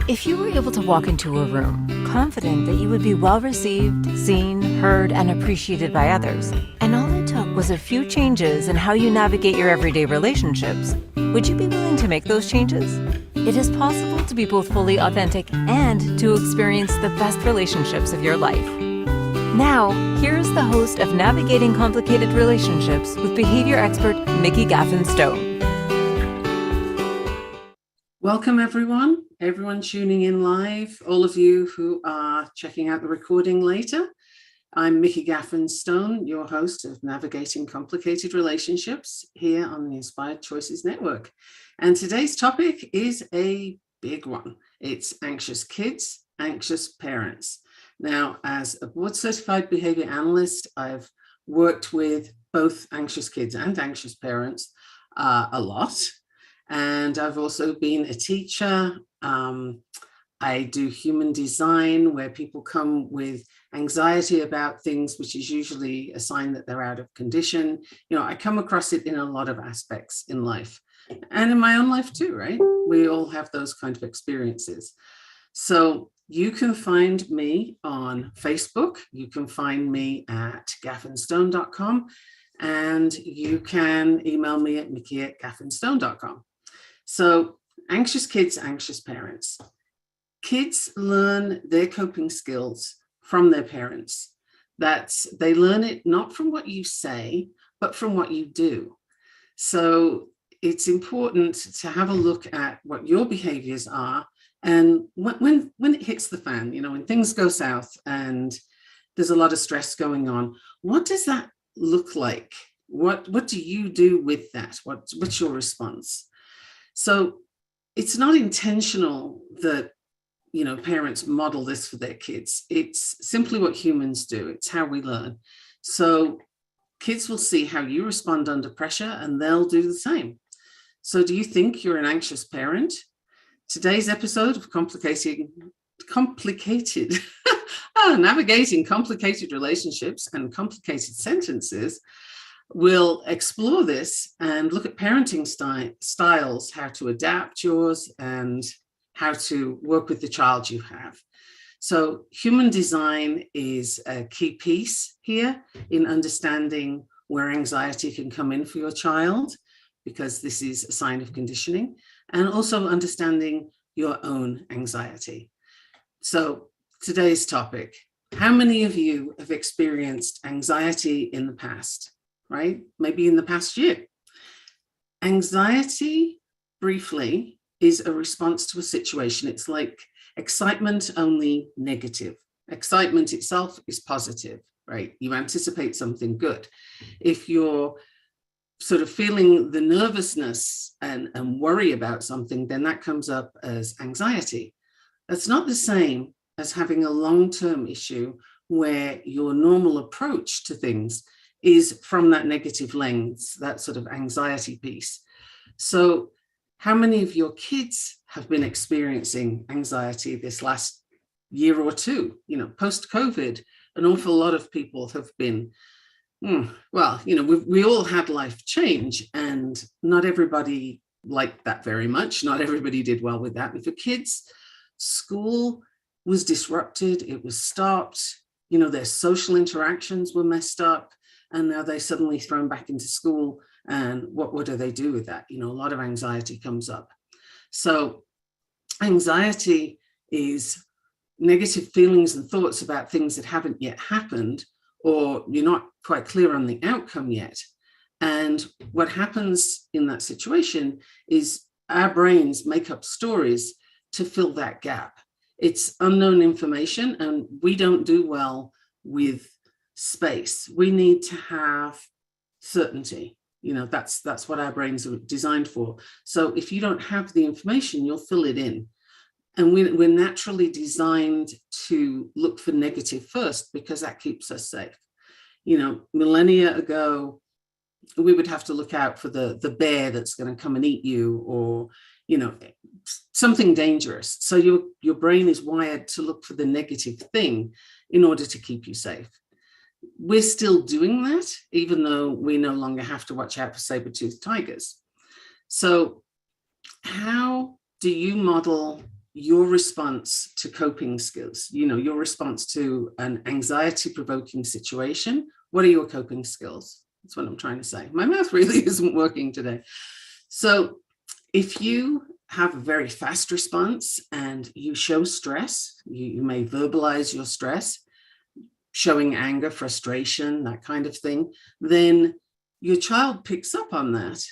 If you were able to walk into a room, confident that you would be well received, seen, heard, and appreciated by others, and all it took was a few changes in how you navigate your everyday relationships, would you be willing to make those changes? It is possible to be both fully authentic and to experience the best relationships of your life. Now, here's the host of Navigating Complicated Relationships with behavior expert Mikki Gaffen Stone. Welcome, everyone tuning in live, all of you who are checking out the recording later. I'm Mikki Gaffen Stone, your host of Navigating Complicated Relationships here on the Inspired Choices Network. And today's topic is a big one. It's anxious kids, anxious parents. Now, as a board certified behavior analyst, I've worked with both anxious kids and anxious parents a lot. And I've also been a teacher. I do human design where people come with anxiety about things, which is usually a sign that they're out of condition. You know, I come across it in a lot of aspects in life and in my own life too, right? We all have those kind of experiences. So you can find me on Facebook. You can find me at gaffenstone.com and you can email me at mikki@gaffenstone.com. So anxious kids, anxious parents. Kids learn their coping skills from their parents. They learn it not from what you say, but from what you do. So it's important to have a look at what your behaviors are. And when it hits the fan, you know, when things go south and there's a lot of stress going on, what does that look like? What do you do with that? What's your response? So it's not intentional that, you know, parents model this for their kids. It's simply what humans do. It's how we learn. So kids will see how you respond under pressure and they'll do the same. So do you think you're an anxious parent? Today's episode of Navigating Complicated Relationships and Complicated Sentences will explore this and look at parenting styles, how to adapt yours and how to work with the child you have. So human design is a key piece here in understanding where anxiety can come in for your child, because this is a sign of conditioning, and also understanding your own anxiety. So today's topic, how many of you have experienced anxiety in the past? Right? Maybe in the past year. Anxiety, briefly, is a response to a situation. It's like excitement, only negative. Excitement itself is positive, right? You anticipate something good. If you're sort of feeling the nervousness and worry about something, then that comes up as anxiety. That's not the same as having a long-term issue where your normal approach to things is from that negative lens, that sort of anxiety piece. So how many of your kids have been experiencing anxiety this last year or two? You know, post-COVID, an awful lot of people have been, well, you know, we all had life change and not everybody liked that very much. Not everybody did well with that. And for kids, school was disrupted, it was stopped, you know, their social interactions were messed up. And now they're suddenly thrown back into school. And what do they do with that? You know, a lot of anxiety comes up. So anxiety is negative feelings and thoughts about things that haven't yet happened, or you're not quite clear on the outcome yet. And what happens in that situation is our brains make up stories to fill that gap. It's unknown information, and we don't do well with space. We need to have certainty. You know, that's what our brains are designed for. So if you don't have the information, you'll fill it in. And we're naturally designed to look for negative first because that keeps us safe. You know, millennia ago, we would have to look out for the bear that's going to come and eat you, or, you know, something dangerous. So your brain is wired to look for the negative thing in order to keep you safe. We're still doing that, even though we no longer have to watch out for saber-toothed tigers. So how do you model your response to coping skills, your response to an anxiety provoking situation. What are your coping skills? That's what I'm trying to say. My mouth really isn't working today. So if you have a very fast response and you show stress, you may verbalize your stress, showing anger, frustration, that kind of thing, then your child picks up on that.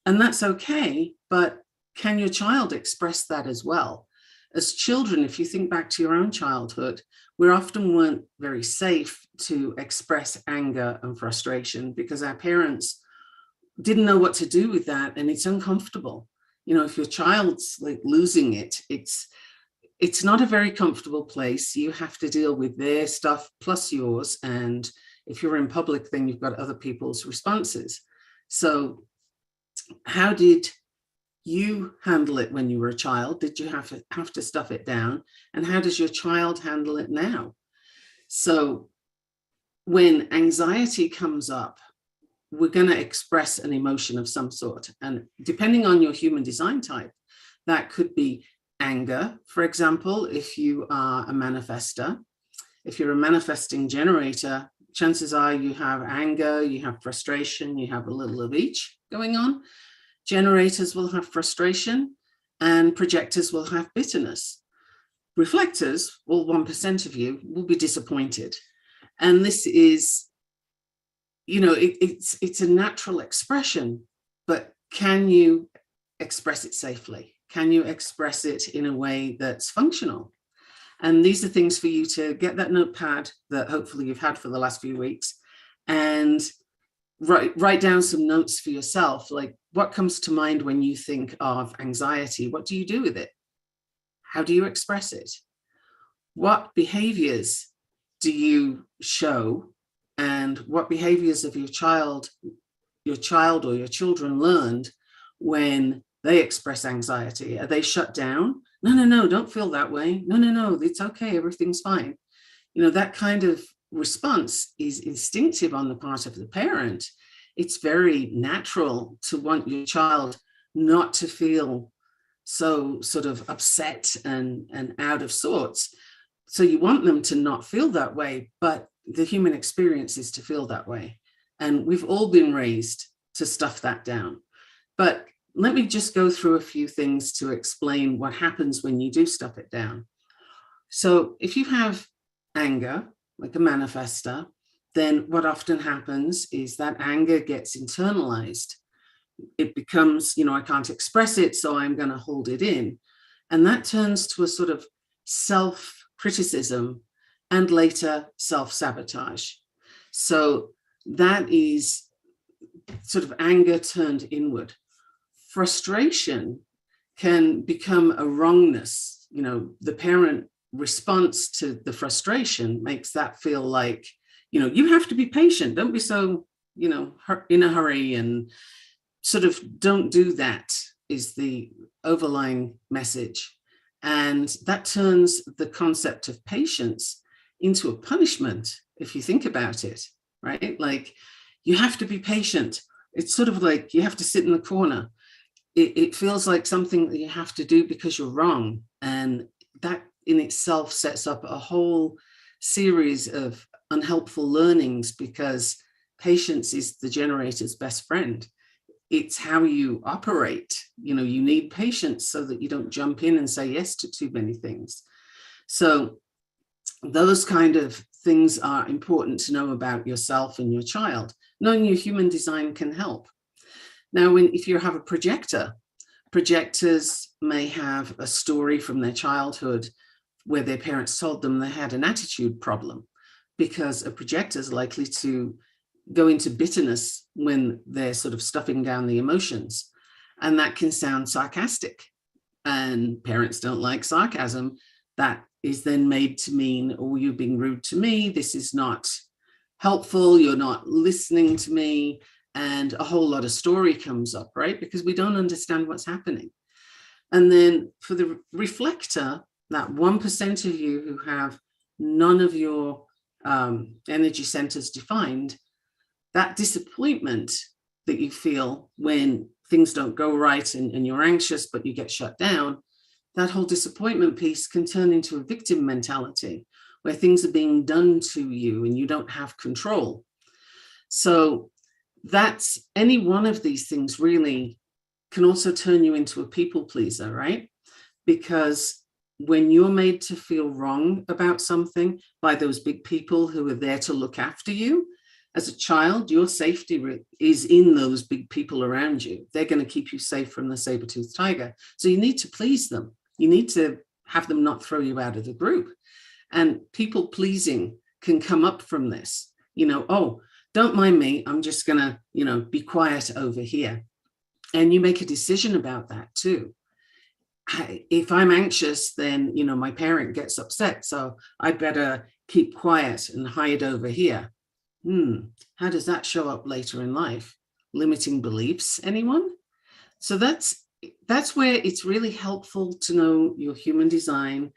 And that's okay, but can your child express that as well? As children, if you think back to your own childhood, we often weren't very safe to express anger and frustration because our parents didn't know what to do with that, and it's uncomfortable. If your child's like losing it, it's not a very comfortable place. You have to deal with their stuff plus yours, and if you're in public, then you've got other people's responses. So how did you handle it when you were a child? Did you have to stuff it down? And how does your child handle it now? So when anxiety comes up, we're going to express an emotion of some sort. And depending on your human design type, that could be anger, for example, if you are a manifester. If you're a manifesting generator, chances are you have anger, you have frustration, you have a little of each going on. Generators will have frustration and projectors will have bitterness. Reflectors, well, 1% of you will be disappointed. And this is, it's a natural expression, but can you express it safely? Can you express it in a way that's functional? And these are things for you to get that notepad that hopefully you've had for the last few weeks and write down some notes for yourself. Like, what comes to mind when you think of anxiety? What do you do with it? How do you express it? What behaviors do you show? And what behaviors have your child or your children learned when they express anxiety? Are they shut down? No, don't feel that way. No, it's okay. Everything's fine. That kind of response is instinctive on the part of the parent. It's very natural to want your child not to feel so sort of upset and out of sorts. So you want them to not feel that way, but the human experience is to feel that way. And we've all been raised to stuff that down. But let me just go through a few things to explain what happens when you do stuff it down. So if you have anger, like a manifester, then what often happens is that anger gets internalized. It becomes, I can't express it, so I'm going to hold it in. And that turns to a sort of self-criticism and later self-sabotage. So that is sort of anger turned inward. Frustration can become a wrongness. The parent response to the frustration makes that feel like, you have to be patient. Don't be so, in a hurry, and sort of don't do that is the overlying message. And that turns the concept of patience into a punishment, if you think about it, right? Like, you have to be patient. It's sort of like you have to sit in the corner. It feels like something that you have to do because you're wrong. And that in itself sets up a whole series of unhelpful learnings, because patience is the generator's best friend. It's how you operate. You need patience so that you don't jump in and say yes to too many things. So those kind of things are important to know about yourself and your child. Knowing your human design can help. Now, if you have a projector, projectors may have a story from their childhood where their parents told them they had an attitude problem, because a projector is likely to go into bitterness when they're sort of stuffing down the emotions. And that can sound sarcastic. And parents don't like sarcasm. That is then made to mean, oh, you're being rude to me. This is not helpful. You're not listening to me. And a whole lot of story comes up, right? Because we don't understand what's happening. And then for the reflector, that 1% of you who have none of your energy centers defined, that disappointment that you feel when things don't go right and you're anxious, but you get shut down, that whole disappointment piece can turn into a victim mentality where things are being done to you and you don't have control. So that's any one of these things really can also turn you into a people pleaser, right? Because when you're made to feel wrong about something by those big people who are there to look after you, as a child, your safety is in those big people around you. They're going to keep you safe from the saber-toothed tiger. So you need to please them. You need to have them not throw you out of the group. And people pleasing can come up from this. Oh, don't mind me. I'm just going to, be quiet over here. And you make a decision about that too. If I'm anxious, then, my parent gets upset. So I better keep quiet and hide over here. How does that show up later in life? Limiting beliefs, anyone? So that's where it's really helpful to know your human design,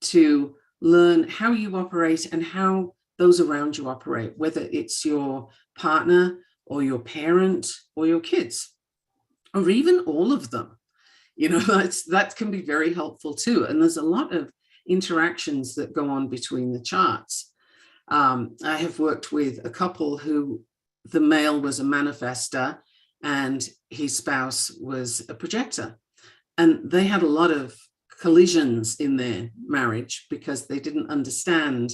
to learn how you operate and how those around you operate, whether it's your partner or your parent or your kids, or even all of them. That can be very helpful too. And there's a lot of interactions that go on between the charts. I have worked with a couple who the male was a manifester and his spouse was a projector. And they had a lot of collisions in their marriage because they didn't understand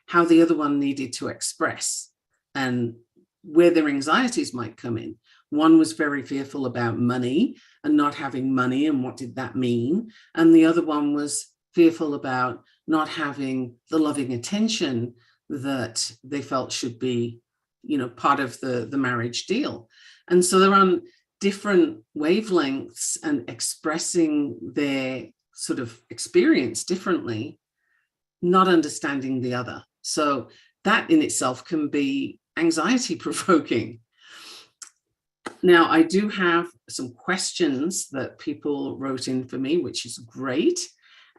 how the other one needed to express and where their anxieties might come in. One was very fearful about money and not having money and what did that mean? And the other one was fearful about not having the loving attention that they felt should be, part of the marriage deal. And so they're on different wavelengths and expressing their sort of experience differently, not understanding the other. So that in itself can be anxiety provoking. Now, I do have some questions that people wrote in for me, which is great.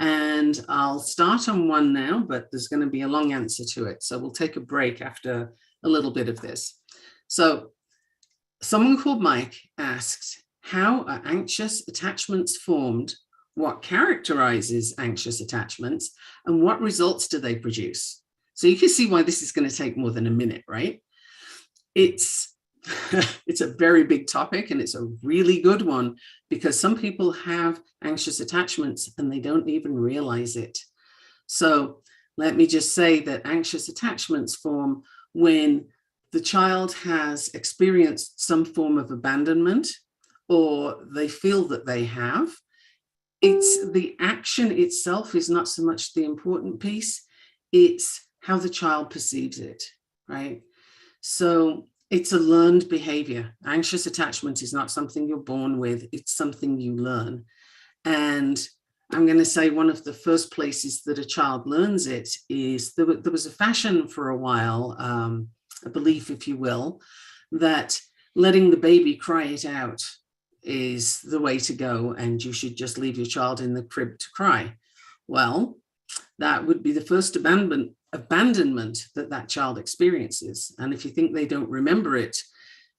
And I'll start on one now, but there's going to be a long answer to it. So we'll take a break after a little bit of this. So someone called Mike asked, how are anxious attachments formed? What characterizes anxious attachments? And what results do they produce? So you can see why this is going to take more than a minute, right? It's a very big topic and it's a really good one because some people have anxious attachments and they don't even realize it. So let me just say that anxious attachments form when the child has experienced some form of abandonment or they feel that they have. It's the action itself is not so much the important piece. It's how the child perceives it, right? So it's a learned behavior. Anxious attachment is not something you're born with. It's something you learn. And I'm going to say one of the first places that a child learns it is there was a fashion for a while, a belief, if you will, that letting the baby cry it out is the way to go. And you should just leave your child in the crib to cry. Well, that would be the first abandonment that child experiences. And if you think they don't remember it,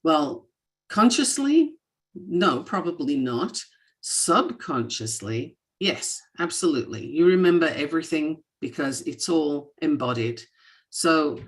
well, consciously, no, probably not. Subconsciously, yes, absolutely. You remember everything because it's all embodied. So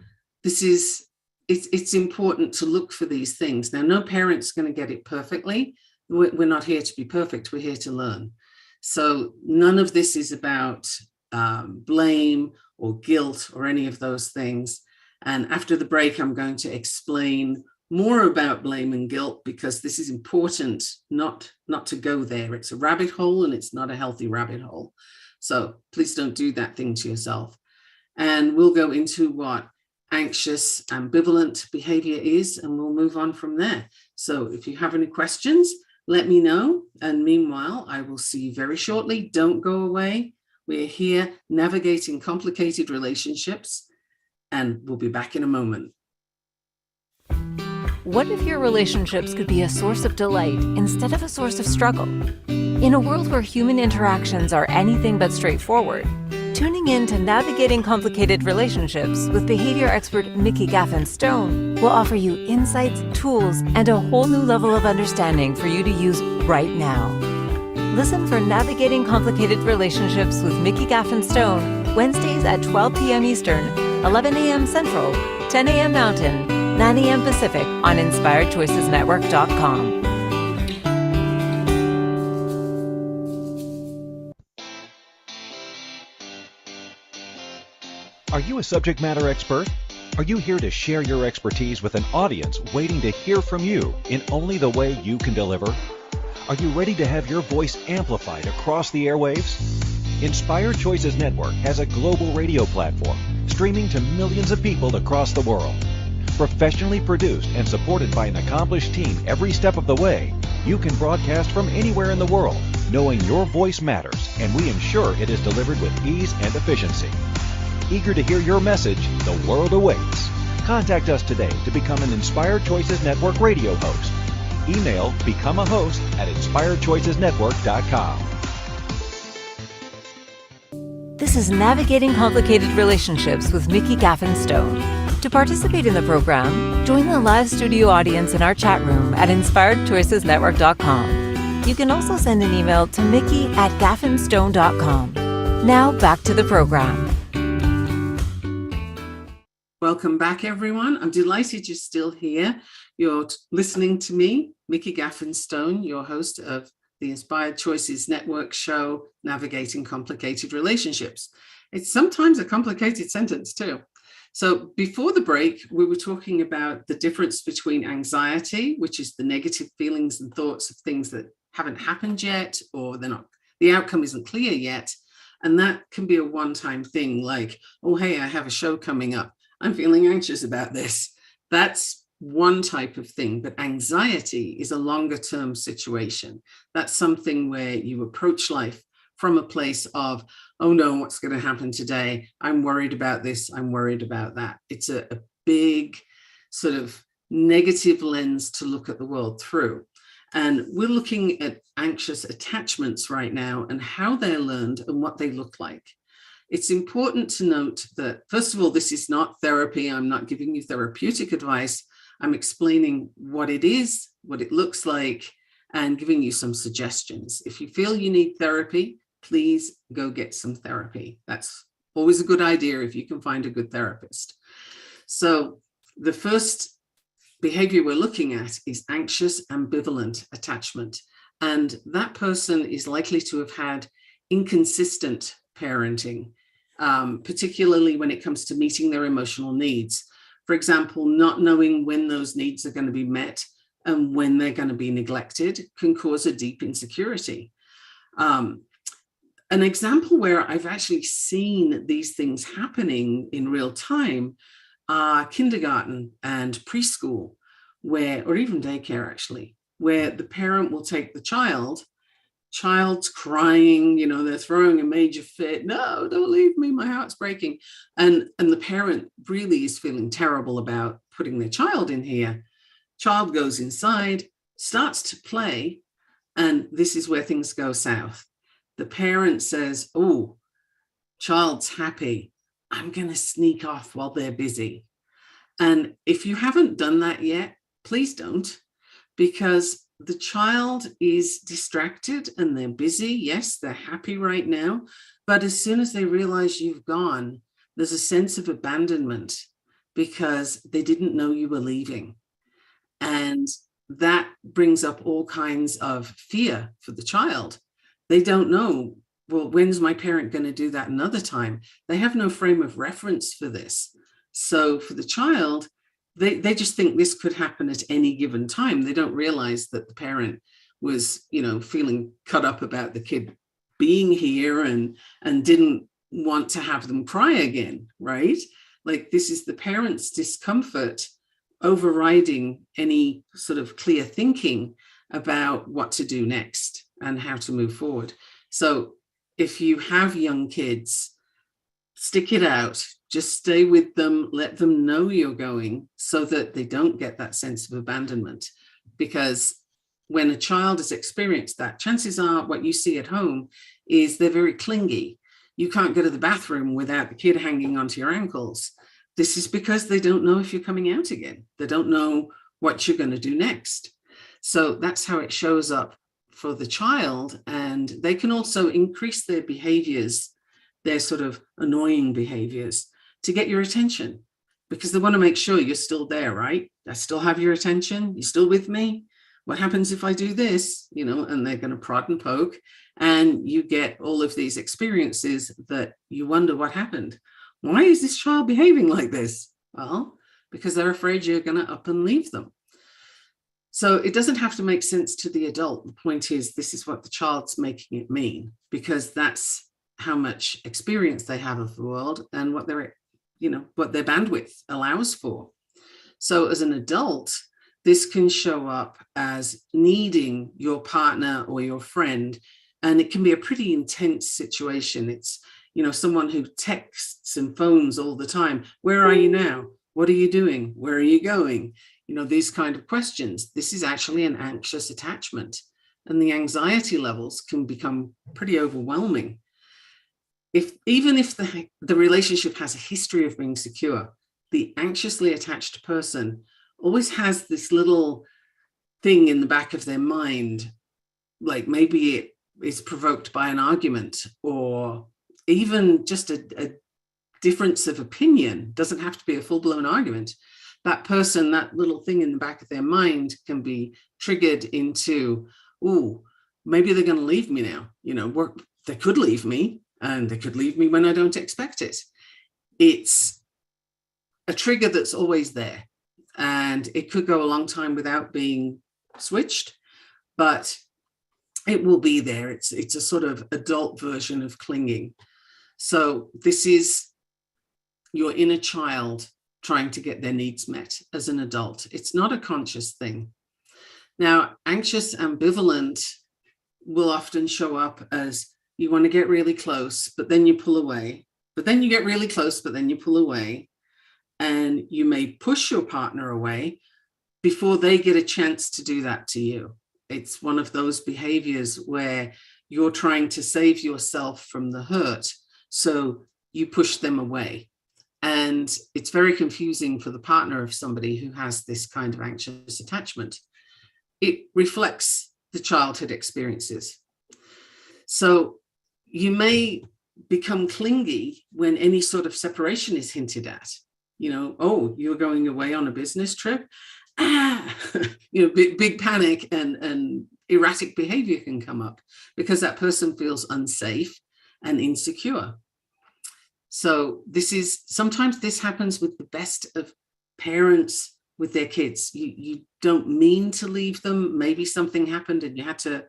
it's important to look for these things. Now, no parent's going to get it perfectly. We're not here to be perfect. We're here to learn. So none of this is about blame or guilt or any of those things. And after the break, I'm going to explain more about blame and guilt because this is important not to go there. It's a rabbit hole and it's not a healthy rabbit hole. So please don't do that thing to yourself. And we'll go into what anxious ambivalent behavior is, and we'll move on from there. So if you have any questions, let me know. And meanwhile, I will see you very shortly. Don't go away. We're here navigating complicated relationships, and we'll be back in a moment. What if your relationships could be a source of delight instead of a source of struggle? In a world where human interactions are anything but straightforward, tuning in to Navigating Complicated Relationships with behavior expert Mikki Gaffen Stone will offer you insights, tools, and a whole new level of understanding for you to use right now. Listen for Navigating Complicated Relationships with Mikki Gaffen Stone, Wednesdays at 12 p.m. Eastern, 11 a.m. Central, 10 a.m. Mountain, 9 a.m. Pacific on InspiredChoicesNetwork.com. Are you a subject matter expert? Are you here to share your expertise with an audience waiting to hear from you in only the way you can deliver? Are you ready to have your voice amplified across the airwaves? Inspired Choices Network has a global radio platform streaming to millions of people across the world. Professionally produced and supported by an accomplished team every step of the way, you can broadcast from anywhere in the world, knowing your voice matters, and we ensure it is delivered with ease and efficiency. Eager to hear your message, the world awaits. Contact us today to become an Inspired Choices Network radio host. Email become a host at inspiredchoicesnetwork.com. This is Navigating Complicated Relationships with Mikki Gaffen Stone. To participate in the program, join the live studio audience in our chat room at inspiredchoicesnetwork.com. You can also send an email to Mikki@gaffenstone.com. Now back to the program. Welcome back, everyone. I'm delighted you're still here. You're listening to me, Mikki Gaffen Stone, your host of the Inspired Choices Network show, Navigating Complicated Relationships. It's sometimes a complicated sentence too. So before the break, we were talking about the difference between anxiety, which is the negative feelings and thoughts of things that haven't happened yet, or the outcome isn't clear yet. And that can be a one-time thing like, oh, hey, I have a show coming up. I'm feeling anxious about this. That's one type of thing, but anxiety is a longer term situation. That's something where you approach life from a place of, oh no, what's going to happen today? I'm worried about this. I'm worried about that. It's a big sort of negative lens to look at the world through. And we're looking at anxious attachments right now and how they're learned and what they look like. It's important to note that, first of all, this is not therapy. I'm not giving you therapeutic advice. I'm explaining what it is, what it looks like, and giving you some suggestions. If you feel you need therapy, please go get some therapy. That's always a good idea if you can find a good therapist. So the first behavior we're looking at is anxious ambivalent attachment. And that person is likely to have had inconsistent parenting, particularly when it comes to meeting their emotional needs. For example, not knowing when those needs are going to be met and when they're going to be neglected can cause a deep insecurity. An example where I've actually seen these things happening in real time are kindergarten and preschool, or even daycare actually, where the parent will take the child's crying, they're throwing a major fit. No, don't leave me. My heart's breaking. And the parent really is feeling terrible about putting their child in here. Child goes inside, starts to play, and this is where things go south. The parent says, oh, child's happy. I'm going to sneak off while they're busy. And if you haven't done that yet, please don't, because the child is distracted and they're busy. Yes, they're happy right now. But as soon as they realize you've gone, there's a sense of abandonment because they didn't know you were leaving. And that brings up all kinds of fear for the child. They don't know, well, when's my parent going to do that another time? They have no frame of reference for this. So for the child, they just think this could happen at any given time. They don't realize that the parent was, feeling cut up about the kid being here and didn't want to have them cry again, right? Like this is the parent's discomfort overriding any sort of clear thinking about what to do next and how to move forward. So if you have young kids, stick it out. Just stay with them, let them know you're going so that they don't get that sense of abandonment. Because when a child has experienced that, chances are what you see at home is they're very clingy. You can't go to the bathroom without the kid hanging onto your ankles. This is because they don't know if you're coming out again. They don't know what you're going to do next. So that's how it shows up for the child, and they can also increase their behaviors, their sort of annoying behaviors, to get your attention, because they want to make sure you're still there, right? I still have your attention. You're still with me. What happens if I do this? And they're going to prod and poke, and you get all of these experiences that you wonder what happened. Why is this child behaving like this? Well, because they're afraid you're going to up and leave them. So it doesn't have to make sense to the adult. The point is, this is what the child's making it mean, because that's how much experience they have of the world and what their bandwidth allows for. So as an adult, this can show up as needing your partner or your friend, and it can be a pretty intense situation. It's, someone who texts and phones all the time. Where are you now? What are you doing? Where are you going? These kind of questions. This is actually an anxious attachment, and the anxiety levels can become pretty overwhelming. Even if the relationship has a history of being secure, the anxiously attached person always has this little thing in the back of their mind, like maybe it is provoked by an argument, or even just a difference of opinion. Doesn't have to be a full-blown argument. That person, that little thing in the back of their mind can be triggered into, oh, maybe they're going to leave me now. They could leave me, and they could leave me when I don't expect it. It's a trigger that's always there, and it could go a long time without being switched, but it will be there. It's a sort of adult version of clinging. So this is your inner child trying to get their needs met as an adult. It's not a conscious thing. Now, anxious ambivalent will often show up as you want to get really close, but then you pull away. But then you get really close, but then you pull away. And you may push your partner away before they get a chance to do that to you. It's one of those behaviors where you're trying to save yourself from the hurt, so you push them away. And it's very confusing for the partner of somebody who has this kind of anxious attachment. It reflects the childhood experiences. So you may become clingy when any sort of separation is hinted at. Oh, you're going away on a business trip. Big panic and erratic behavior can come up because that person feels unsafe and insecure. So sometimes this happens with the best of parents with their kids. You don't mean to leave them. Maybe something happened and you had to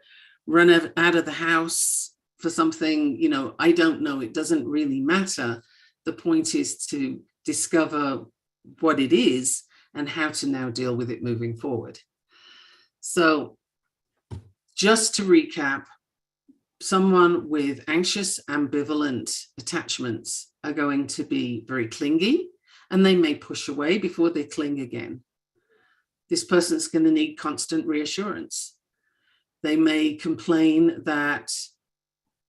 run out of the house for something. I don't know. It doesn't really matter. The point is to discover what it is and how to now deal with it moving forward. So just to recap, someone with anxious ambivalent attachments are going to be very clingy, and they may push away before they cling again. This person's going to need constant reassurance. They may complain that,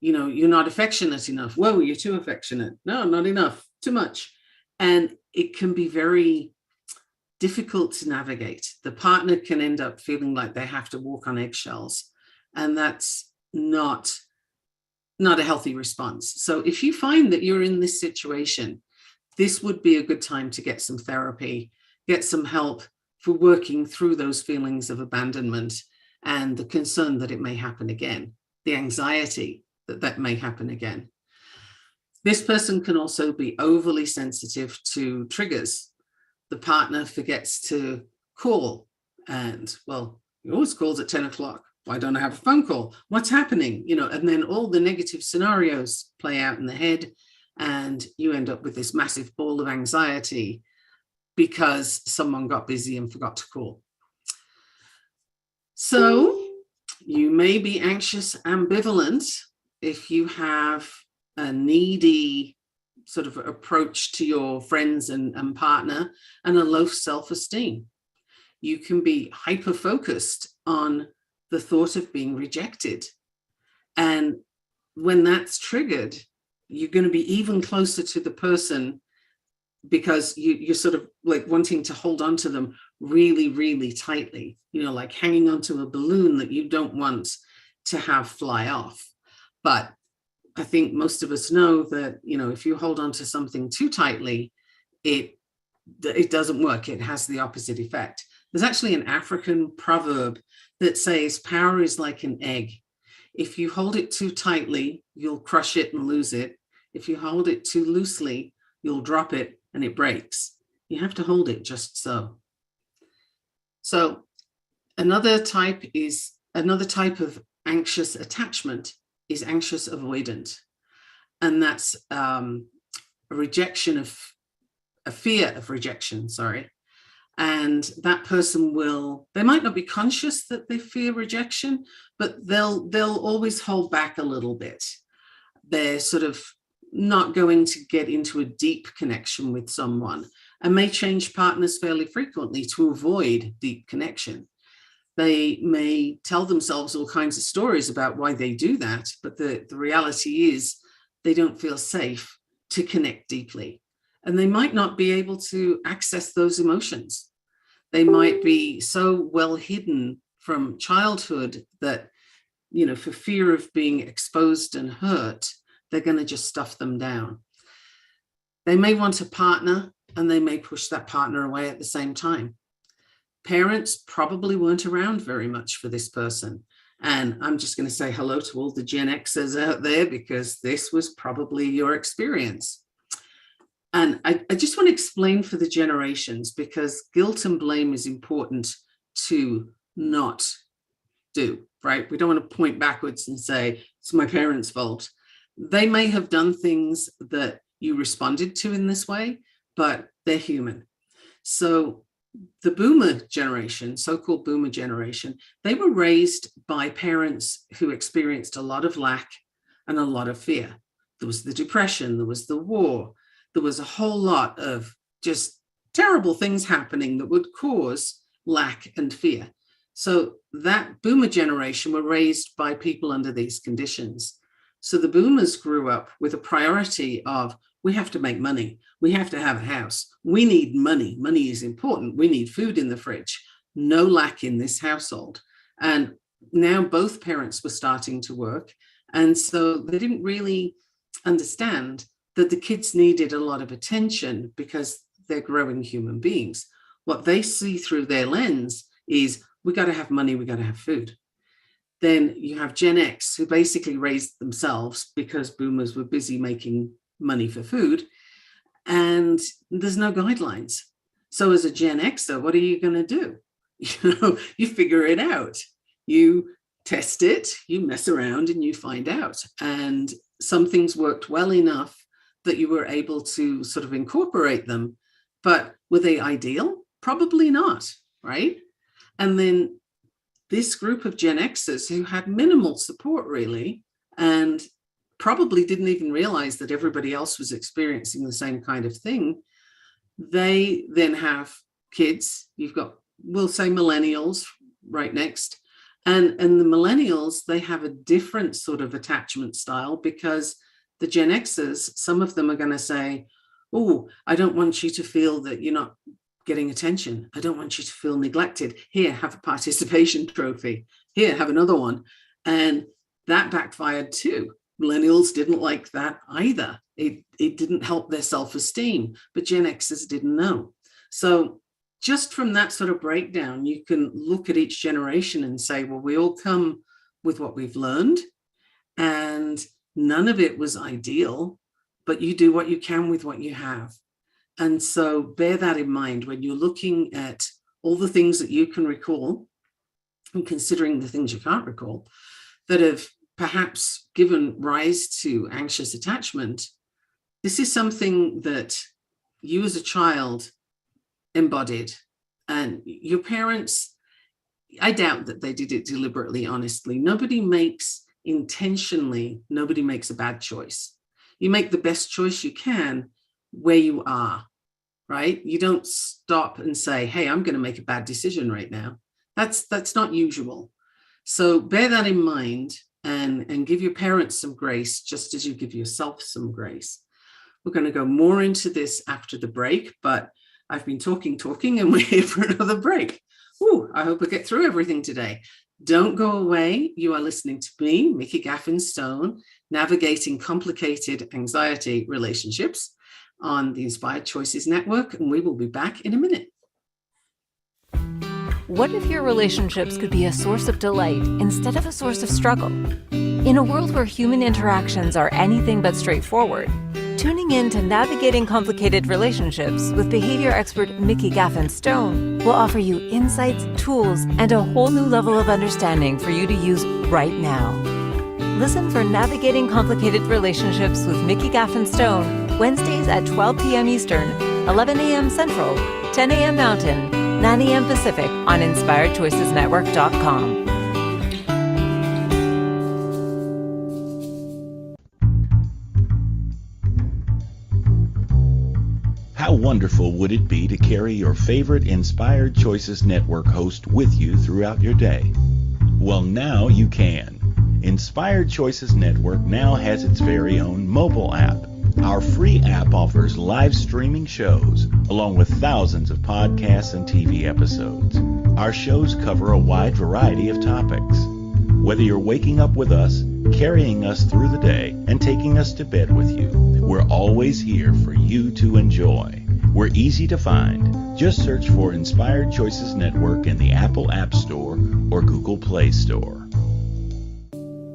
you're not affectionate enough. Whoa, you're too affectionate. No, not enough, too much. And it can be very difficult to navigate. The partner can end up feeling like they have to walk on eggshells, and that's not a healthy response. So if you find that you're in this situation, this would be a good time to get some therapy, get some help for working through those feelings of abandonment and the concern that it may happen again, the anxiety that may happen again. This person can also be overly sensitive to triggers. The partner forgets to call, and he always calls at 10 o'clock. Why don't I have a phone call? What's happening? And then all the negative scenarios play out in the head, and you end up with this massive ball of anxiety because someone got busy and forgot to call. So you may be anxious ambivalent if you have a needy sort of approach to your friends and partner and a low self-esteem. You can be hyper-focused on the thought of being rejected. And when that's triggered, you're going to be even closer to the person because you're sort of like wanting to hold on to them really, really tightly, like hanging onto a balloon that you don't want to have fly off. But I think most of us know that, if you hold on to something too tightly, it doesn't work. It has the opposite effect. There's actually an African proverb that says power is like an egg. If you hold it too tightly, you'll crush it and lose it. If you hold it too loosely, you'll drop it and it breaks. You have to hold it just so. So another type of anxious attachment is anxious avoidant. And that's a fear of rejection, sorry. And that person they might not be conscious that they fear rejection, but they'll always hold back a little bit. They're sort of not going to get into a deep connection with someone and may change partners fairly frequently to avoid deep connection. They may tell themselves all kinds of stories about why they do that, but the reality is they don't feel safe to connect deeply. And they might not be able to access those emotions. They might be so well hidden from childhood that, for fear of being exposed and hurt, they're going to just stuff them down. They may want a partner and they may push that partner away at the same time. Parents probably weren't around very much for this person. And I'm just going to say hello to all the Gen Xers out there, because this was probably your experience. And I just want to explain for the generations, because guilt and blame is important to not do, right? We don't want to point backwards and say, it's my parents' fault. They may have done things that you responded to in this way, but they're human. So the boomer generation, so-called boomer generation, they were raised by parents who experienced a lot of lack and a lot of fear. There was the Depression, there was the war, there was a whole lot of just terrible things happening that would cause lack and fear. So that boomer generation were raised by people under these conditions. So the boomers grew up with a priority of, we have to make money. We have to have a house. We need money. Money is important. We need food in the fridge. No lack in this household. And now both parents were starting to work. And so they didn't really understand that the kids needed a lot of attention because they're growing human beings. What they see through their lens is, we got to have money, we got to have food. Then you have Gen X, who basically raised themselves because boomers were busy making money for food, and there's no guidelines. So as a Gen Xer, what are you going to do? You figure it out. You test it, you mess around, and you find out. And some things worked well enough that you were able to sort of incorporate them, but were they ideal? Probably not, right? And then this group of Gen Xers who had minimal support really, and probably didn't even realize that everybody else was experiencing the same kind of thing, they then have kids. You've got, we'll say, millennials right next. And the millennials, they have a different sort of attachment style, because the Gen Xers, some of them are going to say, oh, I don't want you to feel that you're not getting attention. I don't want you to feel neglected. Here, have a participation trophy. Here, have another one. And that backfired too. Millennials didn't like that either. It didn't help their self-esteem, but Gen Xers didn't know. So just from that sort of breakdown, you can look at each generation and say, well, we all come with what we've learned, and none of it was ideal, but you do what you can with what you have. And so bear that in mind when you're looking at all the things that you can recall and considering the things you can't recall that have perhaps given rise to anxious attachment. This is something that you as a child embodied, and your parents, I doubt that they did it deliberately, honestly. Nobody makes a bad choice. You make the best choice you can where you are, right? You don't stop and say, hey, I'm going to make a bad decision right now. That's not usual. So bear that in mind and give your parents some grace, just as you give yourself some grace. We're going to go more into this after the break, but I've been talking, and we're here for another break. I hope I get through everything today. Don't go away. You are listening to me, Mikki Gaffen Stone, navigating complicated anxiety relationships on the Inspired Choices Network, and we will be back in a minute. What if your relationships could be a source of delight instead of a source of struggle? In a world where human interactions are anything but straightforward, tuning in to Navigating Complicated Relationships with behavior expert Mikki Gaffen Stone will offer you insights, tools, and a whole new level of understanding for you to use right now. Listen for Navigating Complicated Relationships with Mikki Gaffen Stone, Wednesdays at 12 p.m. Eastern, 11 a.m. Central, 10 a.m. Mountain, 9 a.m. Pacific on InspiredChoicesNetwork.com. How wonderful would it be to carry your favorite Inspired Choices Network host with you throughout your day? Well, now you can. Inspired Choices Network now has its very own mobile app. Our free app offers live streaming shows, along with thousands of podcasts and TV episodes. Our shows cover a wide variety of topics. Whether you're waking up with us, carrying us through the day, and taking us to bed with you, we're always here for you to enjoy. We're easy to find. Just search for Inspired Choices Network in the Apple App Store or Google Play Store.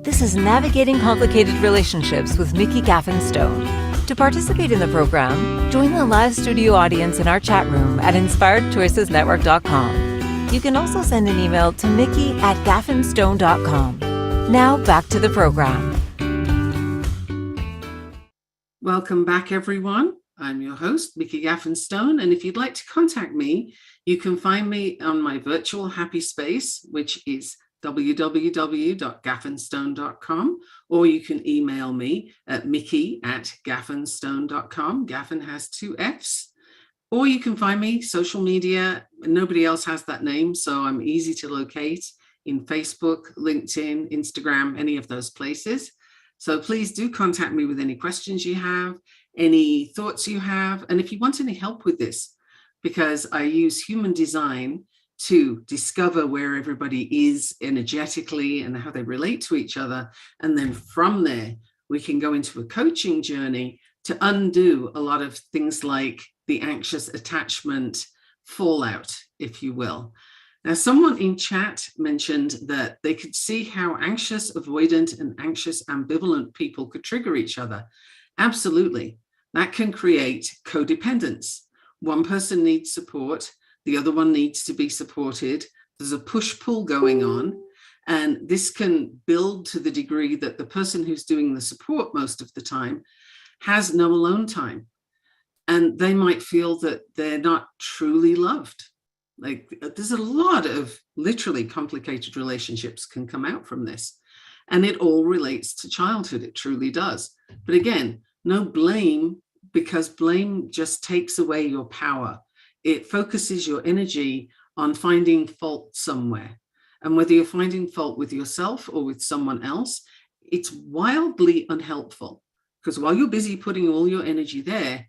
This is Navigating Complicated Relationships with Mikki Gaffen Stone. To participate in the program, join the live studio audience in our chat room at InspiredChoicesNetwork.com. You can also send an email to Mikki@gaffenstone.com. Now back to the program. Welcome back, everyone. I'm your host, Mikki Gaffen Stone, and if you'd like to contact me, you can find me on my virtual happy space, which is www.gaffenstone.com, or you can email me at Mikki@gaffenstone.com. Gaffen has 2 F's. Or you can find me social media. Nobody else has that name, so I'm easy to locate in Facebook, LinkedIn, Instagram, any of those places. So please do contact me with any questions you have, any thoughts you have, and if you want any help with this, because I use human design to discover where everybody is energetically and how they relate to each other. And then from there, we can go into a coaching journey to undo a lot of things like the anxious attachment fallout, if you will. Now, someone in chat mentioned that they could see how anxious avoidant and anxious ambivalent people could trigger each other. Absolutely. That can create codependence. One person needs support, the other one needs to be supported. There's a push-pull going on, and this can build to the degree that the person who's doing the support most of the time has no alone time, and they might feel that they're not truly loved. Like, there's a lot of literally complicated relationships can come out from this, and it all relates to childhood. It truly does. But again, no blame, because blame just takes away your power. It focuses your energy on finding fault somewhere. And whether you're finding fault with yourself or with someone else, it's wildly unhelpful, because while you're busy putting all your energy there,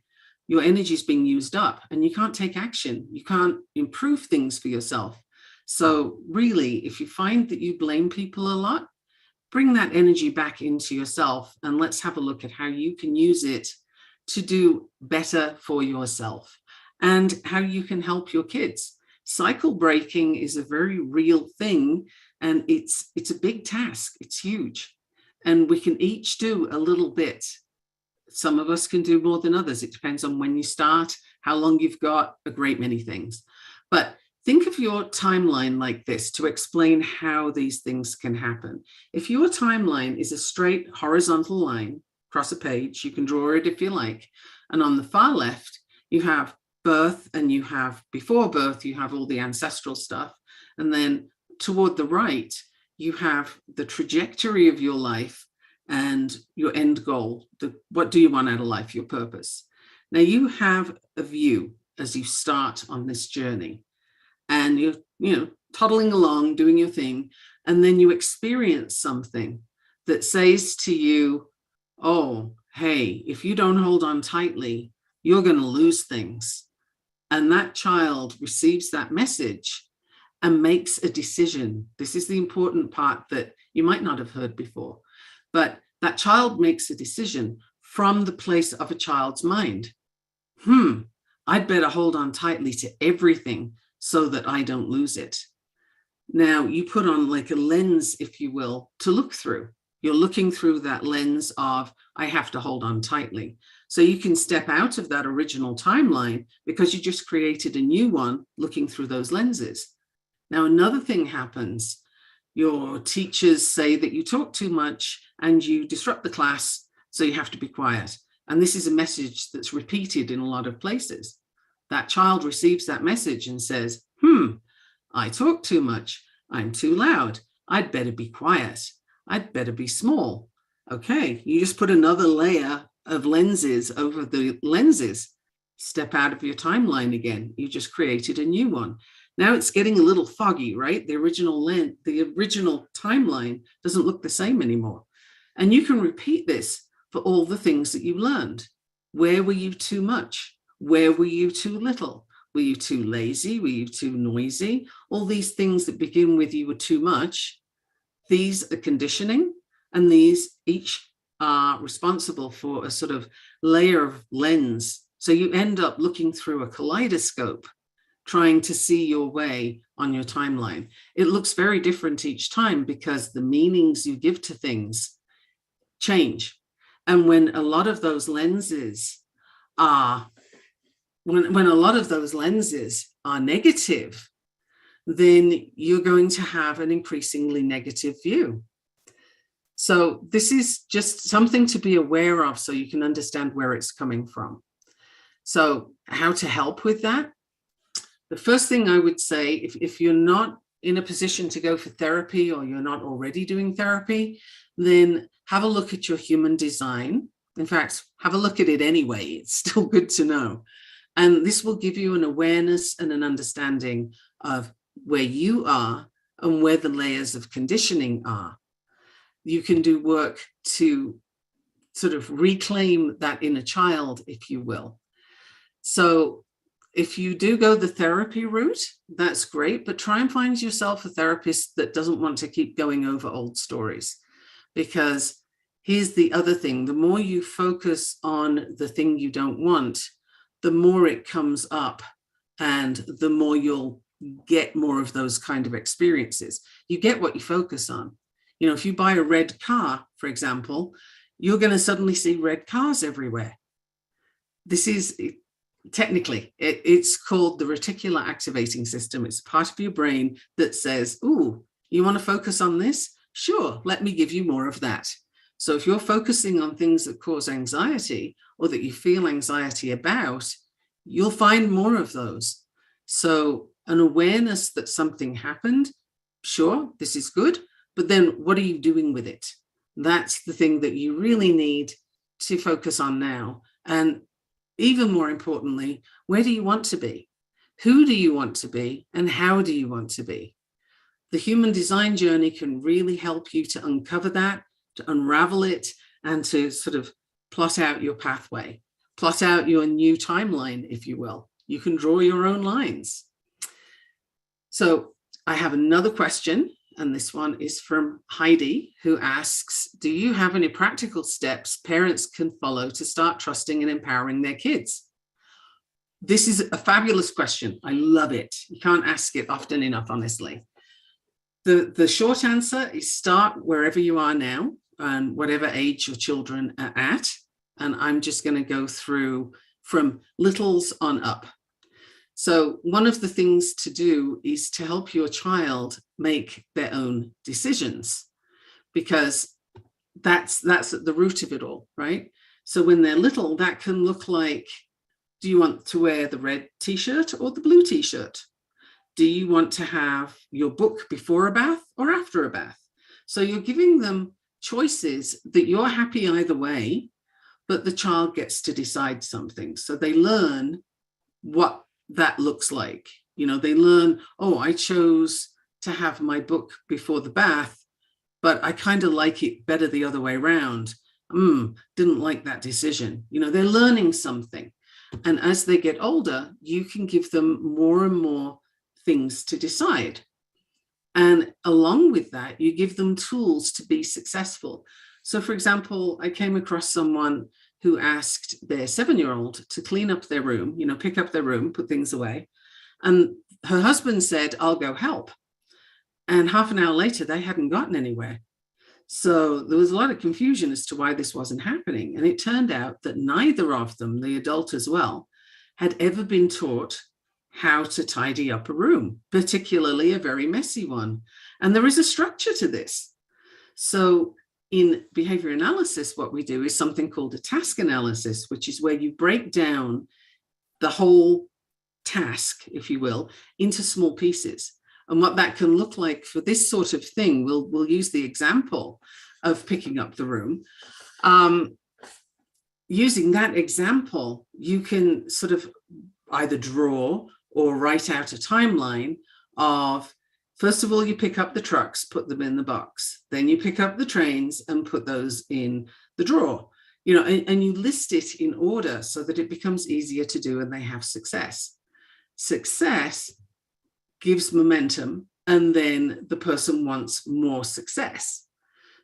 your energy is being used up and you can't take action. You can't improve things for yourself. So really, if you find that you blame people a lot, bring that energy back into yourself, and let's have a look at how you can use it to do better for yourself and how you can help your kids. Cycle breaking is a very real thing, and it's a big task. It's huge, and we can each do a little bit. Some of us can do more than others. It depends on when you start, how long you've got, a great many things. But think of your timeline like this to explain how these things can happen. If your timeline is a straight horizontal line across a page, you can draw it if you like. And on the far left, you have birth, and you have before birth, you have all the ancestral stuff. And then toward the right, you have the trajectory of your life and your end goal. What do you want out of life, your purpose. Now you have a view as you start on this journey, and you're toddling along, doing your thing, and then you experience something that says to you, oh, hey, if you don't hold on tightly, you're going to lose things. And that child receives that message, and makes a decision. This is the important part that you might not have heard before, but that child makes a decision from the place of a child's mind. I'd better hold on tightly to everything so that I don't lose it. Now you put on like a lens, if you will, to look through. You're looking through that lens of, I have to hold on tightly. So you can step out of that original timeline because you just created a new one looking through those lenses. Now, another thing happens. Your teachers say that you talk too much and you disrupt the class, so you have to be quiet. And this is a message that's repeated in a lot of places. That child receives that message and says, I talk too much. I'm too loud. I'd better be quiet. I'd better be small. Okay, you just put another layer of lenses over the lenses. Step out of your timeline again. You just created a new one. Now it's getting a little foggy, right? The original timeline doesn't look the same anymore. And you can repeat this for all the things that you learned. Where were you too much? Where were you too little? Were you too lazy? Were you too noisy? All these things that begin with you were too much. These are conditioning, and these each are responsible for a sort of layer of lens. So you end up looking through a kaleidoscope, trying to see your way on your timeline. It looks very different each time because the meanings you give to things change. And when a lot of those lenses are negative, then you're going to have an increasingly negative view. So this is just something to be aware of so you can understand where it's coming from. So how to help with that? The first thing I would say, if you're not in a position to go for therapy or you're not already doing therapy, then have a look at your human design. In fact, have a look at it anyway. It's still good to know. And this will give you an awareness and an understanding of where you are and where the layers of conditioning are. You can do work to sort of reclaim that inner child, if you will. So if you do go the therapy route, that's great, but try and find yourself a therapist that doesn't want to keep going over old stories. Because here's the other thing, the more you focus on the thing you don't want, the more it comes up and the more you'll get more of those kind of experiences. You get what you focus on. You know, if you buy a red car, for example, you're going to suddenly see red cars everywhere. This is technically, it's called the reticular activating system. It's part of your brain that says, ooh, you want to focus on this? Sure, let me give you more of that. So if you're focusing on things that cause anxiety or that you feel anxiety about, you'll find more of those. So an awareness that something happened, sure, this is good, but then what are you doing with it? That's the thing that you really need to focus on now. And even more importantly, where do you want to be? Who do you want to be? And how do you want to be? The human design journey can really help you to uncover that, to unravel it, and to sort of plot out your pathway, plot out your new timeline, if you will. You can draw your own lines. So I have another question, and this one is from Heidi, who asks, do you have any practical steps parents can follow to start trusting and empowering their kids? This is a fabulous question. I love it. You can't ask it often enough, honestly. The short answer is start wherever you are now and whatever age your children are at. And I'm just going to go through from littles on up. So one of the things to do is to help your child make their own decisions, because that's at the root of it all, right? So when they're little, that can look like, do you want to wear the red t-shirt or the blue t-shirt? Do you want to have your book before a bath or after a bath? So you're giving them choices that you're happy either way, but the child gets to decide something. So they learn what that looks like. You know, they learn, oh, I chose to have my book before the bath, but I kind of like it better the other way around. Didn't like that decision. You know, they're learning something. And as they get older, you can give them more and more things to decide. And along with that, you give them tools to be successful. So, for example, I came across someone who asked their 7-year-old to clean up their room, pick up their room, put things away. And her husband said, "I'll go help." And half an hour later, they hadn't gotten anywhere. So there was a lot of confusion as to why this wasn't happening. And it turned out that neither of them, the adult as well, had ever been taught how to tidy up a room, particularly a very messy one. And there is a structure to this. So in behavior analysis, what we do is something called a task analysis, which is where you break down the whole task, if you will, into small pieces. And what that can look like for this sort of thing, we'll use the example of picking up the room. Using that example, you can sort of either draw or write out a timeline of, first of all, you pick up the trucks, put them in the box. Then you pick up the trains and put those in the drawer. And you list it in order so that it becomes easier to do and they have success. Success gives momentum, and then the person wants more success.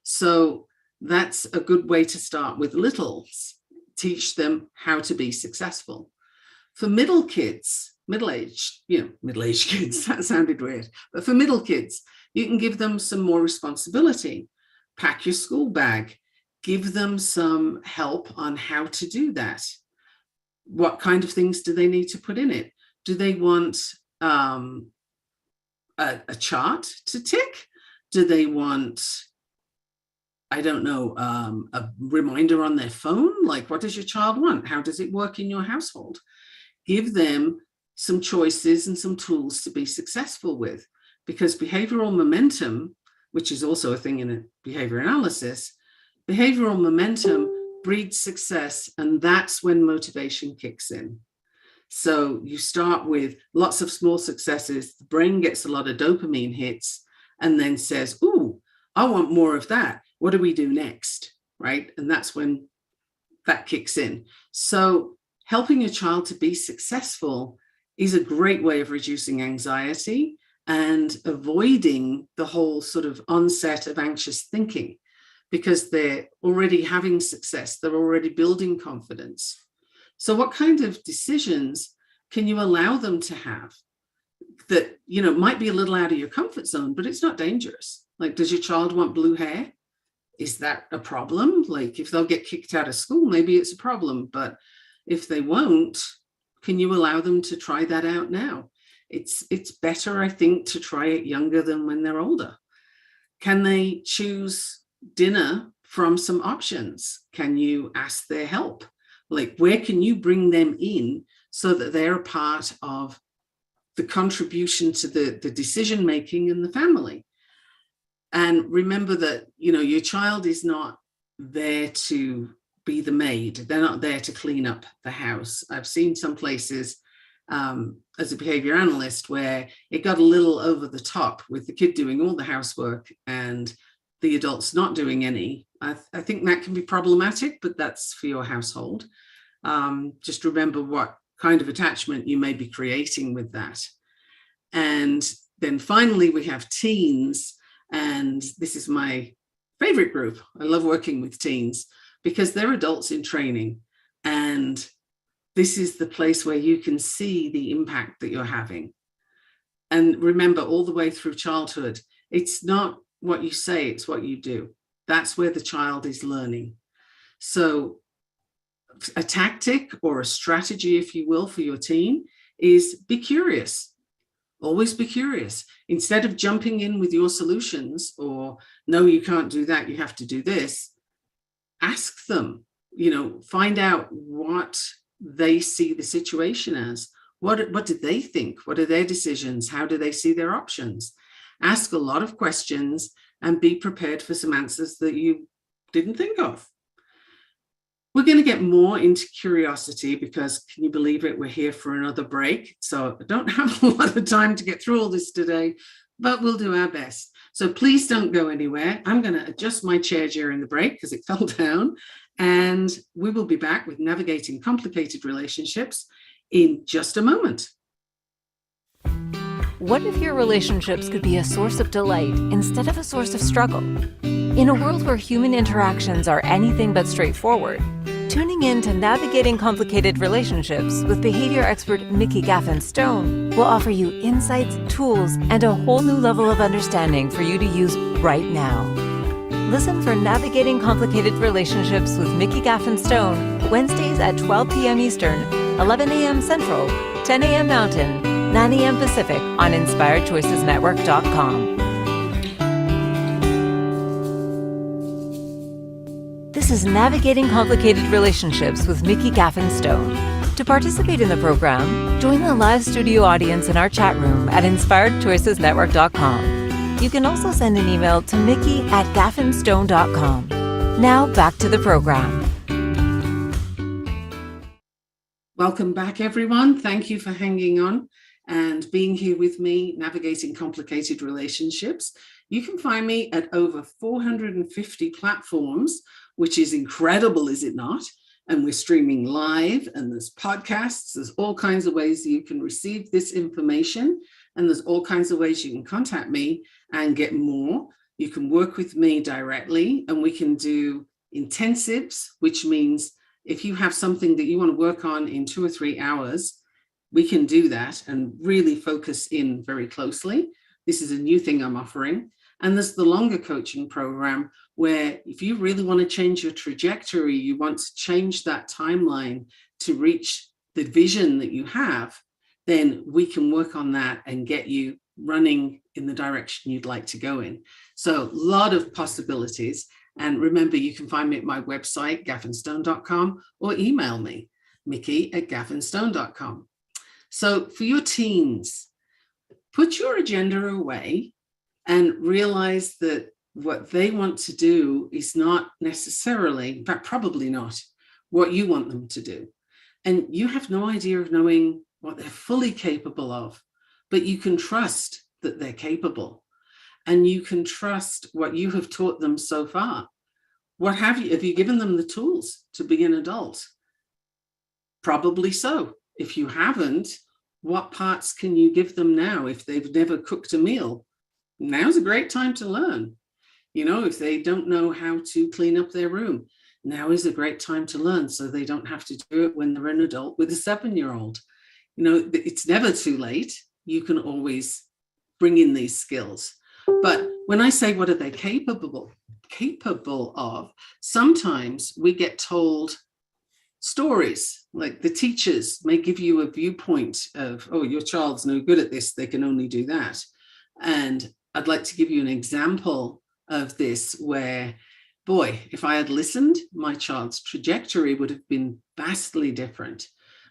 So that's a good way to start with littles. Teach them how to be successful. For middle-aged kids, that sounded weird, but for middle kids, you can give them some more responsibility. Pack your school bag. Give them some help on how to do that. What kind of things do they need to put in it? Do they want a chart to tick? Do they want, I don't know, a reminder on their phone? Like, what does your child want? How does it work in your household? Give them some choices and some tools to be successful with, because behavioral momentum, which is also a thing in a behavior analysis, behavioral momentum breeds success, and that's when motivation kicks in. So you start with lots of small successes, the brain gets a lot of dopamine hits and then says, "Ooh, I want more of that. What do we do next?" Right? And that's when that kicks in. So helping a child to be successful is a great way of reducing anxiety and avoiding the whole sort of onset of anxious thinking, because they're already having success, they're already building confidence. So what kind of decisions can you allow them to have that, might be a little out of your comfort zone, but it's not dangerous? Like, does your child want blue hair? Is that a problem? Like, if they'll get kicked out of school, maybe it's a problem, but if they won't, can you allow them to try that out now? It's better, I think, to try it younger than when they're older. Can they choose dinner from some options? Can you ask their help? Like, where can you bring them in so that they're a part of the contribution to the decision making in the family? And remember that, your child is not there to be the maid. They're not there to clean up the house. I've seen some places as a behavior analyst where it got a little over the top with the kid doing all the housework and the adults not doing any. I think that can be problematic, but that's for your household. Just remember what kind of attachment you may be creating with that. And then finally, we have teens. And this is my favorite group. I love working with teens because they're adults in training. And this is the place where you can see the impact that you're having. And remember, all the way through childhood, it's not what you say, it's what you do. That's where the child is learning. So a tactic or a strategy, if you will, for your teen is be curious. Always be curious. Instead of jumping in with your solutions or, no, you can't do that, you have to do this, ask them, find out what they see the situation as. What do they think? What are their decisions? How do they see their options? Ask a lot of questions and be prepared for some answers that you didn't think of. We're going to get more into curiosity because, can you believe it, we're here for another break. So I don't have a lot of time to get through all this today, but we'll do our best. So please don't go anywhere. I'm going to adjust my chair during the break because it fell down. And we will be back with Navigating Complicated Relationships in just a moment. What if your relationships could be a source of delight instead of a source of struggle? In a world where human interactions are anything but straightforward, tuning in to Navigating Complicated Relationships with behavior expert Mikki Gaffen will offer you insights, tools, and a whole new level of understanding for you to use right now. Listen for Navigating Complicated Relationships with Mikki Gaffen Wednesdays at 12 p.m. Eastern, 11 a.m. Central, 10 a.m. Mountain, 9 a.m. Pacific on InspiredChoicesNetwork.com. This is Navigating Complicated Relationships with Mikki Gaffen. To participate in the program, join the live studio audience in our chat room at InspiredChoicesNetwork.com. You can also send an email to Mikki@gaffenstone.com. Now back to the program. Welcome back, everyone. Thank you for hanging on and being here with me, navigating complicated relationships. You can find me at over 450 platforms, which is incredible, is it not? And we're streaming live, and there's podcasts. There's all kinds of ways you can receive this information, and there's all kinds of ways you can contact me and get more. You can work with me directly, and we can do intensives, which means if you have something that you want to work on in 2 or 3 hours, we can do that and really focus in very closely. This is a new thing I'm offering. And there's the longer coaching program, where if you really want to change your trajectory, you want to change that timeline to reach the vision that you have, then we can work on that and get you running in the direction you'd like to go in. So a lot of possibilities. And remember, you can find me at my website, gaffenstone.com, or email me, Mikki@gaffenstone.com. So for your teens, put your agenda away and realize that what they want to do is not necessarily, in fact, probably not what you want them to do. And you have no idea of knowing what they're fully capable of, but you can trust that they're capable. And you can trust what you have taught them so far. What have you given them the tools to be an adult? Probably so. If you haven't, what parts can you give them now? If they've never cooked a meal, now's a great time to learn. You know, if they don't know how to clean up their room, now is a great time to learn, so they don't have to do it when they're an adult with a 7-year-old. You know, it's never too late. You can always bring in these skills. But when I say what are they capable of, sometimes we get told stories, like the teachers may give you a viewpoint of, oh, your child's no good at this, they can only do that. And I'd like to give you an example of this where, boy, if I had listened, my child's trajectory would have been vastly different.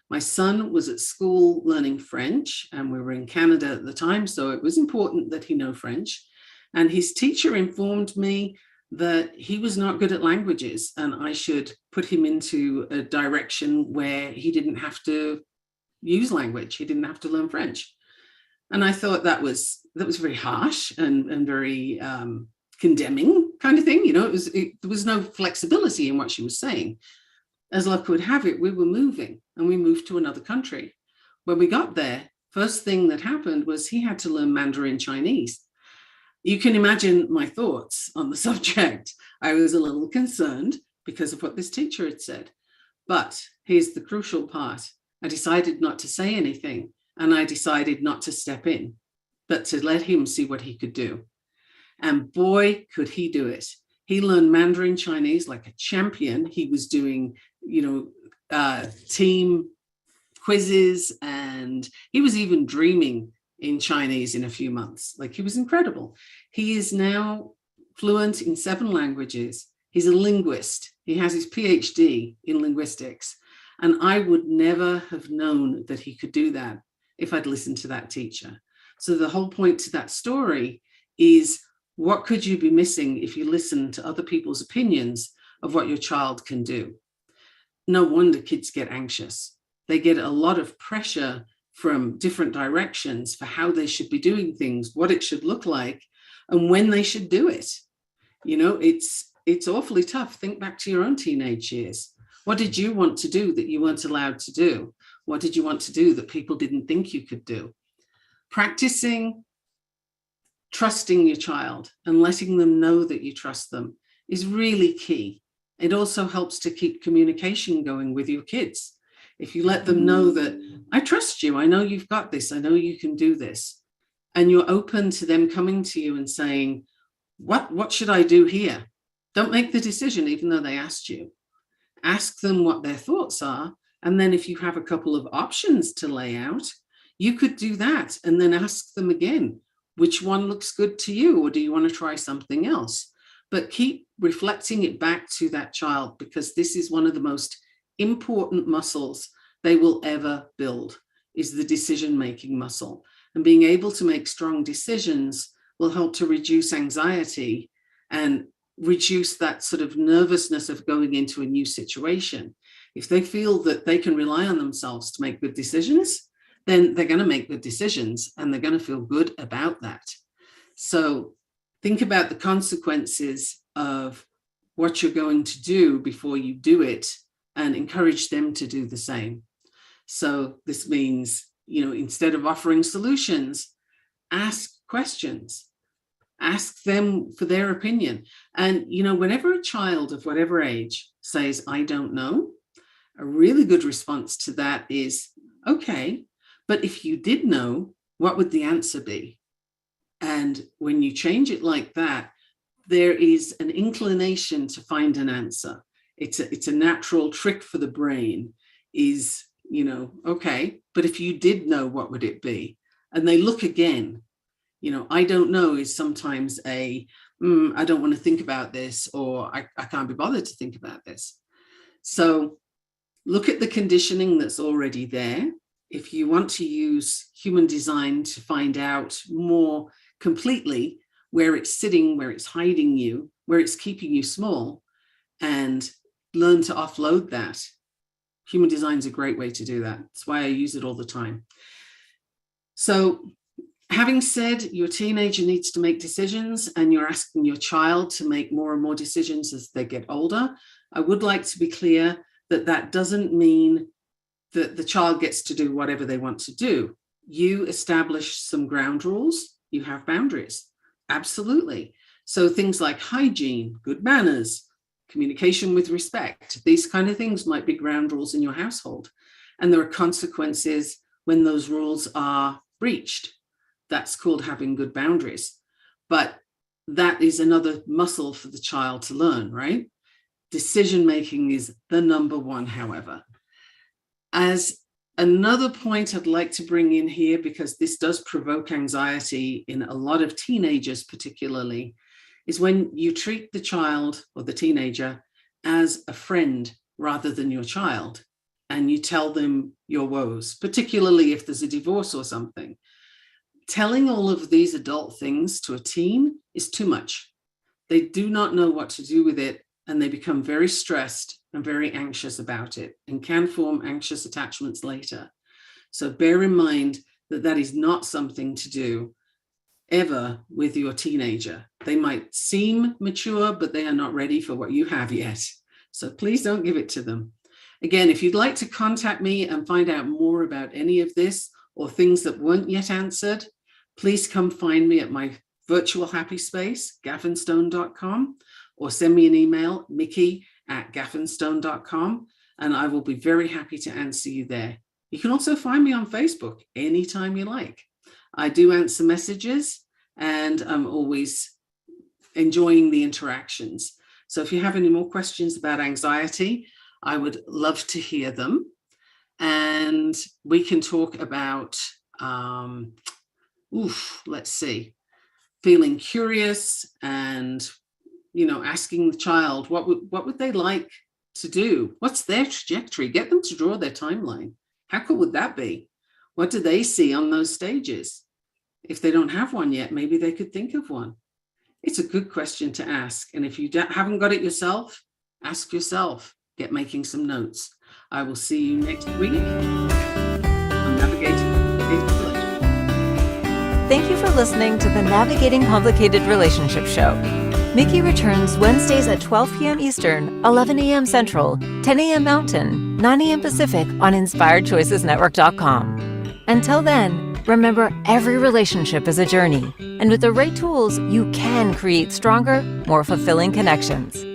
My son was at school learning French, and we were in Canada at the time, so it was important that he know French. And his teacher informed me that he was not good at languages, and I should put him into a direction where he didn't have to use language. He didn't have to learn French. And I thought that was very harsh and very condemning kind of thing. You know, there was no flexibility in what she was saying. As luck would have it, we were moving, and we moved to another country. When we got there, first thing that happened was he had to learn Mandarin Chinese. You can imagine my thoughts on the subject. I was a little concerned because of what this teacher had said. But here's the crucial part. I decided not to say anything, and I decided not to step in, but to let him see what he could do. And boy, could he do it. He learned Mandarin Chinese like a champion. He was doing, team quizzes, and he was even dreaming in Chinese in a few months. Like, he was incredible. He is now fluent in 7 languages. He's a linguist. He has his PhD in linguistics. And I would never have known that he could do that if I'd listened to that teacher. So the whole point to that story is, what could you be missing if you listen to other people's opinions of what your child can do? No wonder kids get anxious. They get a lot of pressure from different directions for how they should be doing things, what it should look like, and when they should do it. You know, it's awfully tough. Think back to your own teenage years. What did you want to do that you weren't allowed to do? What did you want to do that people didn't think you could do? Practicing trusting your child and letting them know that you trust them is really key. It also helps to keep communication going with your kids. If you let them know that I trust you, I know you've got this, I know you can do this, and you're open to them coming to you and saying, what should I do here? Don't make the decision, even though they asked you. Ask them what their thoughts are. And then if you have a couple of options to lay out, you could do that and then ask them again, which one looks good to you? Or do you want to try something else? But keep reflecting it back to that child, because this is one of the most important muscles they will ever build, is the decision-making muscle. And being able to make strong decisions will help to reduce anxiety and reduce that sort of nervousness of going into a new situation. If they feel that they can rely on themselves to make good decisions, then they're going to make good decisions and they're going to feel good about that. So think about the consequences of what you're going to do before you do it and encourage them to do the same. So this means, instead of offering solutions, ask questions. Ask them for their opinion. And, whenever a child of whatever age says, I don't know, a really good response to that is, okay, but if you did know, what would the answer be? And when you change it like that, there is an inclination to find an answer. It's a natural trick for the brain is, okay, but if you did know, what would it be? And they look again. I don't know is sometimes I don't want to think about this, or I can't be bothered to think about this. So look at the conditioning that's already there. If you want to use human design to find out more completely where it's sitting, where it's hiding you, where it's keeping you small, and learn to offload that, human design is a great way to do that. That's why I use it all the time. So having said your teenager needs to make decisions and you're asking your child to make more and more decisions as they get older, I would like to be clear that that doesn't mean that the child gets to do whatever they want to do. You establish some ground rules, you have boundaries. Absolutely. So things like hygiene, good manners, communication with respect, these kind of things might be ground rules in your household. And there are consequences when those rules are breached. That's called having good boundaries. But that is another muscle for the child to learn, right? Decision-making is the number one, however. As another point I'd like to bring in here, because this does provoke anxiety in a lot of teenagers particularly, is when you treat the child or the teenager as a friend rather than your child, and you tell them your woes, particularly if there's a divorce or something. Telling all of these adult things to a teen is too much. They do not know what to do with it, and they become very stressed and very anxious about it and can form anxious attachments later. So bear in mind that that is not something to do ever with your teenager. They might seem mature, but they are not ready for what you have yet. So please don't give it to them. Again, if you'd like to contact me and find out more about any of this or things that weren't yet answered, please come find me at my virtual happy space, gaffenstone.com, or send me an email, Mikki@gaffenstone.com, and I will be very happy to answer you there. You can also find me on Facebook anytime you like. I do answer messages and I'm always enjoying the interactions. So if you have any more questions about anxiety, I would love to hear them. And we can talk about, let's see, feeling curious and, asking the child, what would they like to do? What's their trajectory? Get them to draw their timeline. How cool would that be? What do they see on those stages? If they don't have one yet, maybe they could think of one. It's a good question to ask. And if you haven't got it yourself, ask yourself. Get making some notes. I will see you next week on Navigating Complicated Relationships. Thank you for listening to the Navigating Complicated Relationship Show. Mikki returns Wednesdays at 12 p.m. Eastern, 11 a.m. Central, 10 a.m. Mountain, 9 a.m. Pacific on InspiredChoicesNetwork.com. Until then, Remember, every relationship is a journey, and with the right tools, you can create stronger, more fulfilling connections.